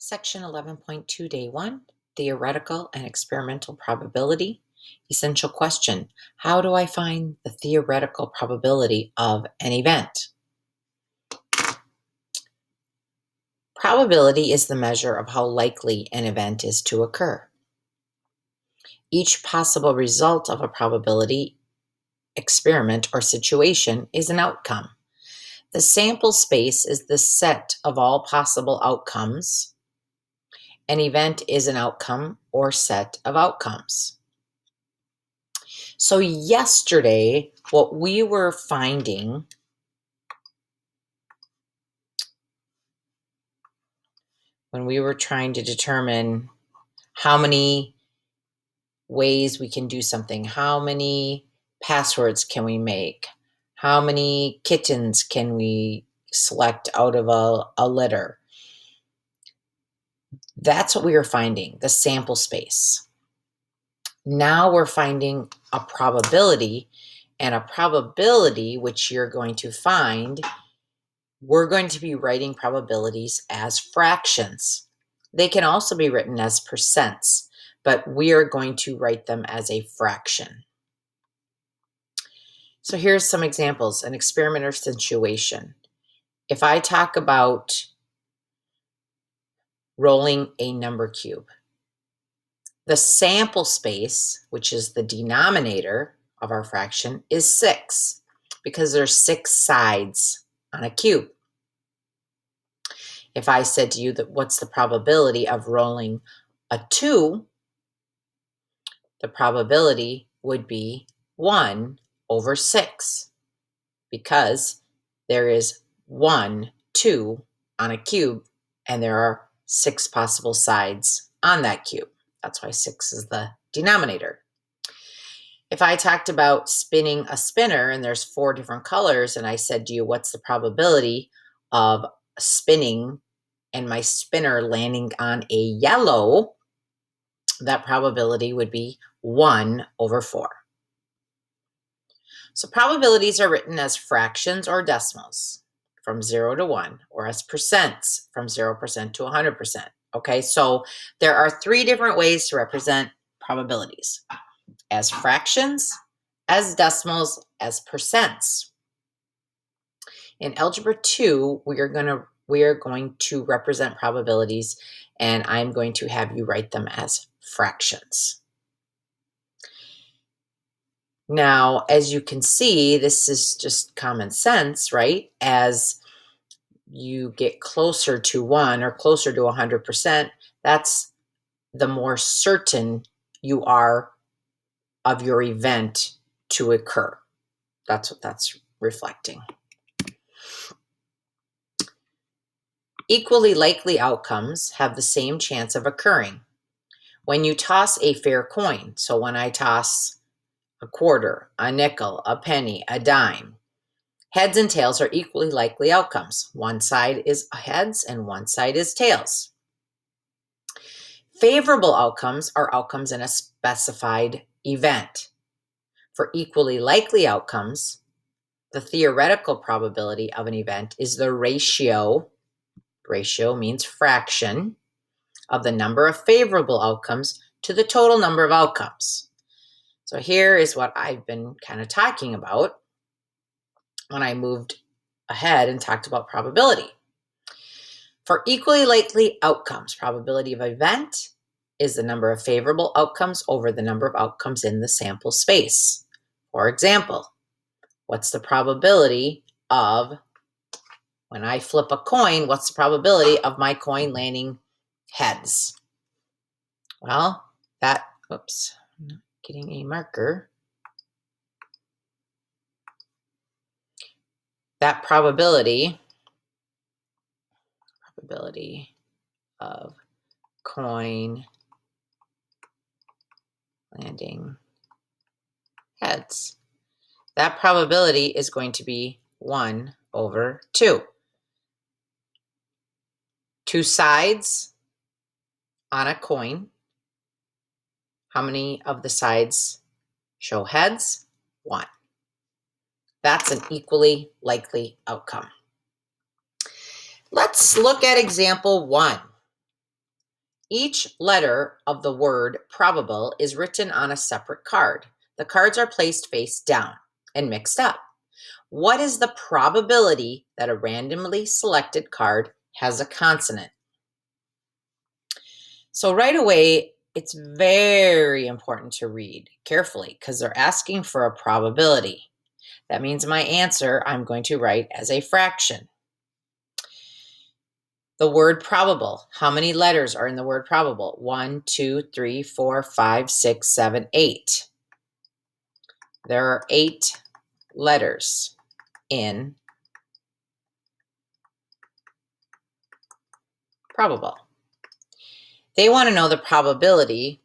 Section 11.2, Day 1, Theoretical and Experimental Probability. Essential question: how do I find the theoretical probability of an event? Probability is the measure of how likely an event is to occur. Each possible result of a probability experiment or situation is an outcome. The sample space is the set of all possible outcomes. An event is an outcome or set of outcomes. So yesterday, what we were finding when we were trying to determine how many ways we can do something, how many passwords can we make, how many kittens can we select out of a litter. That's what we were finding, the sample space. Now we're finding a probability, and a probability, which you're going to find, we're going to be writing probabilities as fractions. They can also be written as percents, but we are going to write them as a fraction. So here's some examples, an experiment or situation. If I talk about rolling a number cube, the sample space, which is the denominator of our fraction, is 6 because there's 6 sides on a cube. If I said to you that what's the probability of rolling a 2, the probability would be 1 over 6 because there is 1, 2 on a cube, and there are 6 possible sides on that cube. That's why 6 is the denominator. If I talked about spinning a spinner and there's 4 different colors, and I said to you, what's the probability of spinning and my spinner landing on a yellow, that probability would be 1 over 4. So probabilities are written as fractions or decimals from 0 to 1, or as percents from 0% to 100%. Okay, so there are 3 different ways to represent probabilities: as fractions, as decimals, as percents. In Algebra 2, we are going to represent probabilities, and I'm going to have you write them as fractions. Now, as you can see, this is just common sense, right? As you get closer to 1 or closer to 100%, that's the more certain you are of your event to occur. That's what that's reflecting. Equally likely outcomes have the same chance of occurring. When you toss a fair coin, so when I toss a quarter, a nickel, a penny, a dime, heads and tails are equally likely outcomes. One side is heads and one side is tails. Favorable outcomes are outcomes in a specified event. For equally likely outcomes, the theoretical probability of an event is the ratio means fraction, of the number of favorable outcomes to the total number of outcomes. So here is what I've been kind of talking about when I moved ahead and talked about probability. For equally likely outcomes, probability of event is the number of favorable outcomes over the number of outcomes in the sample space. For example, what's the probability of, when I flip a coin, what's the probability of my coin landing heads? Well, I'm not getting a marker. That probability of coin landing heads, that probability is going to be 1 over 2. 2 sides on a coin. How many of the sides show heads? 1. That's an equally likely outcome. Let's look at example 1. Each letter of the word probable is written on a separate card. The cards are placed face down and mixed up. What is the probability that a randomly selected card has a consonant? So right away, it's very important to read carefully because they're asking for a probability. That means my answer I'm going to write as a fraction. The word probable. How many letters are in the word probable? 1, 2, 3, 4, 5, 6, 7, 8. There are 8 letters in probable. They want to know the probability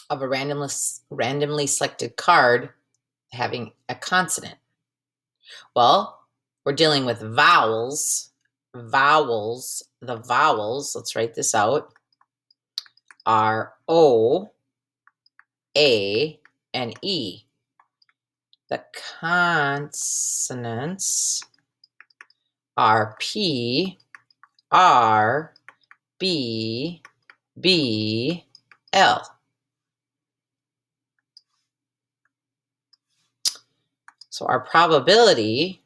of a randomly selected card having a consonant. Well, we're dealing with vowels. The vowels, let's write this out, are O, A, and E. The consonants are P, R, B, B, L. So our probability,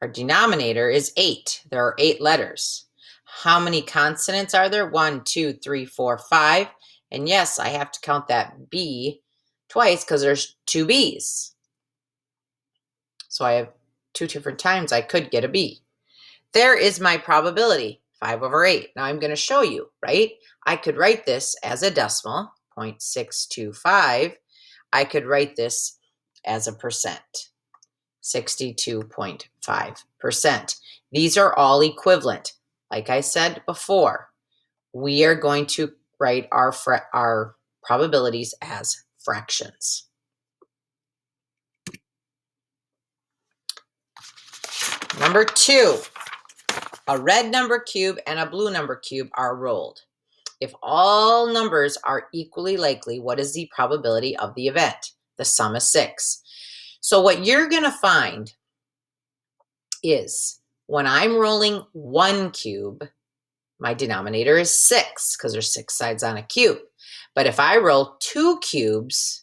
our denominator is 8. There are 8 letters. How many consonants are there? 1, 2, 3, 4, 5. And yes, I have to count that B twice because there's 2 B's. So I have 2 different times I could get a B. There is my probability, 5 over 8. Now I'm going to show you, right? I could write this as a decimal, 0.625. I could write this as a percent, 62.5%. These are all equivalent. Like I said before, we are going to write our probabilities as fractions. Number 2, a red number cube and a blue number cube are rolled. If all numbers are equally likely, what is the probability of the event? The sum is 6. So what you're going to find is when I'm rolling 1 cube, my denominator is 6 because there's 6 sides on a cube. But if I roll 2 cubes,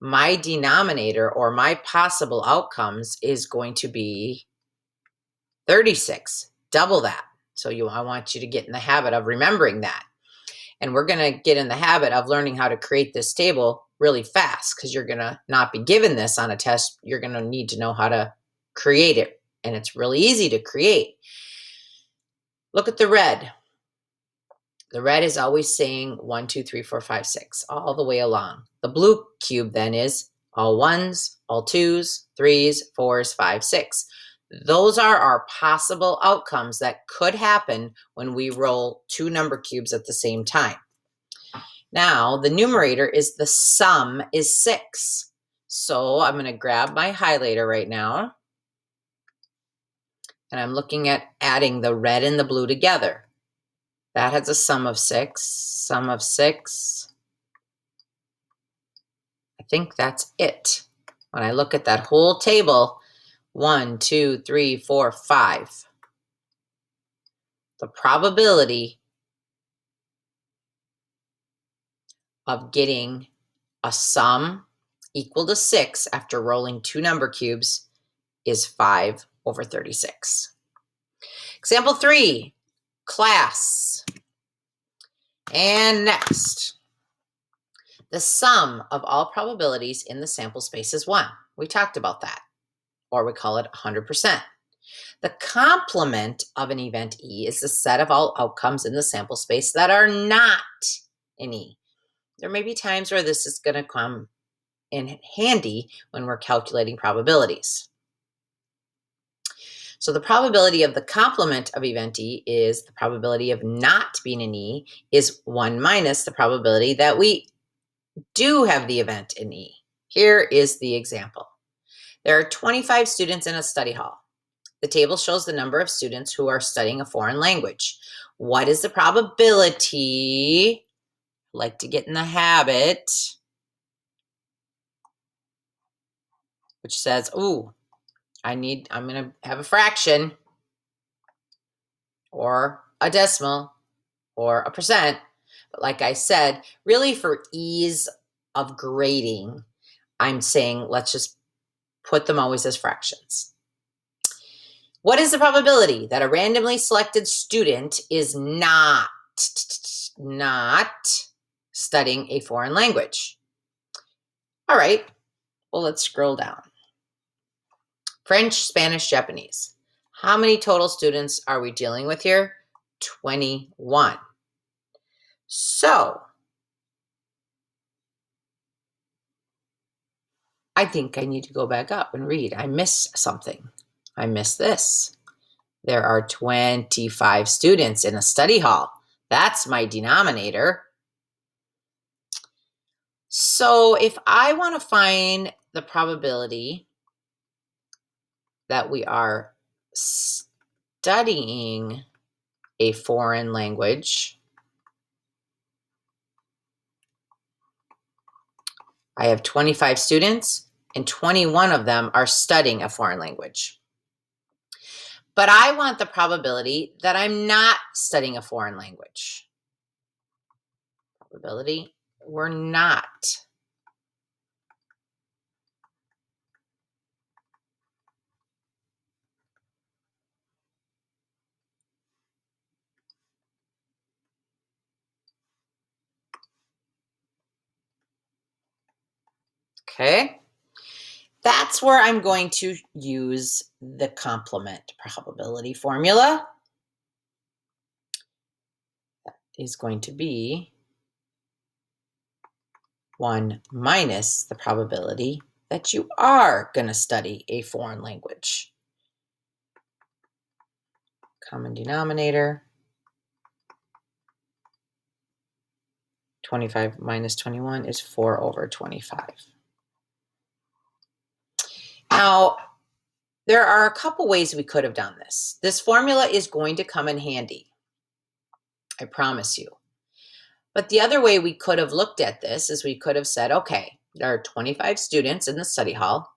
my denominator or my possible outcomes is going to be 36, double that. So I want you to get in the habit of remembering that. And we're going to get in the habit of learning how to create this table really fast because you're going to not be given this on a test. You're going to need to know how to create it. And it's really easy to create. Look at the red. The red is always saying 1, 2, 3, 4, 5, 6, all the way along. The blue cube then is all 1s, all 2s, 3s, 4s, 5, 6. Those are our possible outcomes that could happen when we roll 2 number cubes at the same time. Now, the numerator is the sum is 6. So I'm going to grab my highlighter right now. And I'm looking at adding the red and the blue together. That has a sum of 6. Sum of 6. I think that's it. When I look at that whole table, 1, 2, 3, 4, 5. The probability of getting a sum equal to 6 after rolling 2 number cubes is 5 over 36. Example 3, class. And next, the sum of all probabilities in the sample space is 1. We talked about that, or we call it 100%. The complement of an event E is the set of all outcomes in the sample space that are not in E. There may be times where this is going to come in handy when we're calculating probabilities. So the probability of the complement of event E is the probability of not being in E is 1 minus the probability that we do have the event in E. Here is the example. There are 25 students in a study hall. The table shows the number of students who are studying a foreign language. What is the probability? I like to get in the habit, which says, ooh, I'm going to have a fraction or a decimal. or a percent. But like I said, really for ease of grading, I'm saying let's just put them always as fractions. What is the probability that a randomly selected student is not studying a foreign language? All right, well, let's scroll down. French, Spanish, Japanese. How many total students are we dealing with here? 21. So I think I need to go back up and read. I missed something. I missed this. There are 25 students in a study hall. That's my denominator. So if I want to find the probability that we are studying a foreign language, I have 25 students and 21 of them are studying a foreign language. But I want the probability that I'm not studying a foreign language. Probability, we're not. Okay. That's where I'm going to use the complement probability formula. That is going to be 1 minus the probability that you are going to study a foreign language. Common denominator, 25 minus 21 is 4 over 25. Now, there are a couple ways we could have done this. This formula is going to come in handy, I promise you. But the other way we could have looked at this is we could have said, okay, there are 25 students in the study hall.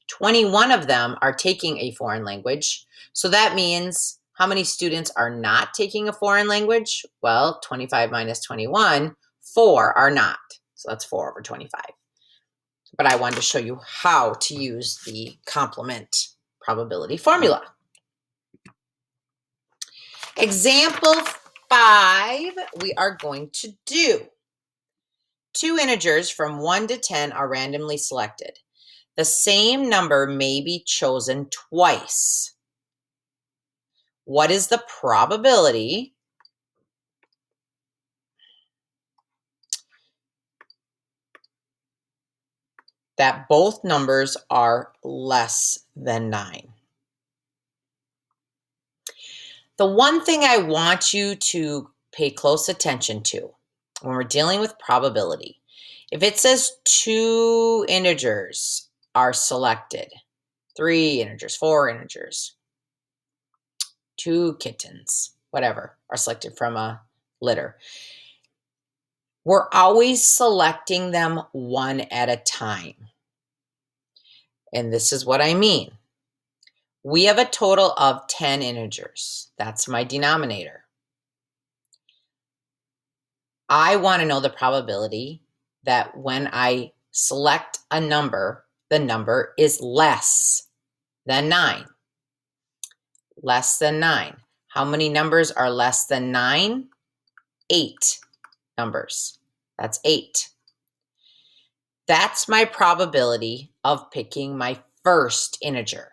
21 of them are taking a foreign language. So that means how many students are not taking a foreign language? Well, 25 minus 21, 4 are not. So that's 4 over 25. But I wanted to show you how to use the complement probability formula. Example 5, we are going to do. 2 integers from 1 to 10 are randomly selected. The same number may be chosen twice. What is the probability that both numbers are less than 9? The one thing I want you to pay close attention to when we're dealing with probability, if it says 2 integers are selected, 3 integers, 4 integers, 2 kittens, whatever, are selected from a litter, we're always selecting them one at a time. And this is what I mean. We have a total of 10 integers. That's my denominator. I want to know the probability that when I select a number, the number is less than 9. Less than 9. How many numbers are less than 9? 8 numbers. That's 8. That's my probability of picking my first integer.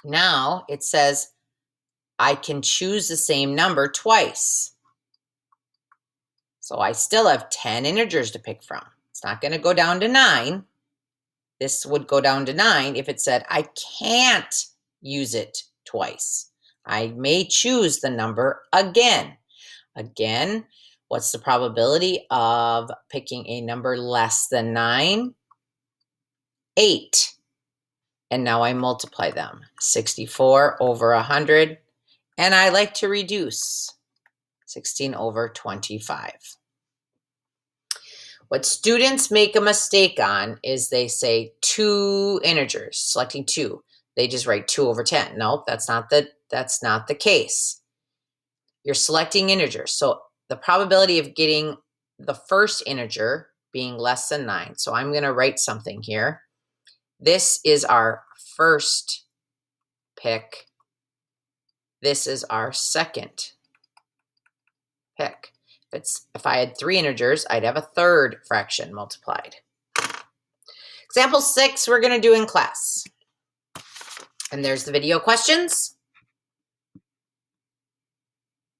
Now it says I can choose the same number twice. So I still have 10 integers to pick from. It's not going to go down to 9. This would go down to 9 if it said I can't use it twice. I may choose the number again. Again, what's the probability of picking a number less than 9? 8. And now I multiply them. 64 over 100. And I like to reduce. 16 over 25. What students make a mistake on is they say 2 integers, selecting 2. They just write 2 over 10. Nope, that's not the case. You're selecting integers. So the probability of getting the first integer being less than 9. So I'm going to write something here. This is our first pick. This is our second pick. If I had 3 integers, I'd have a third fraction multiplied. Example 6, we're going to do in class. And there's the video questions.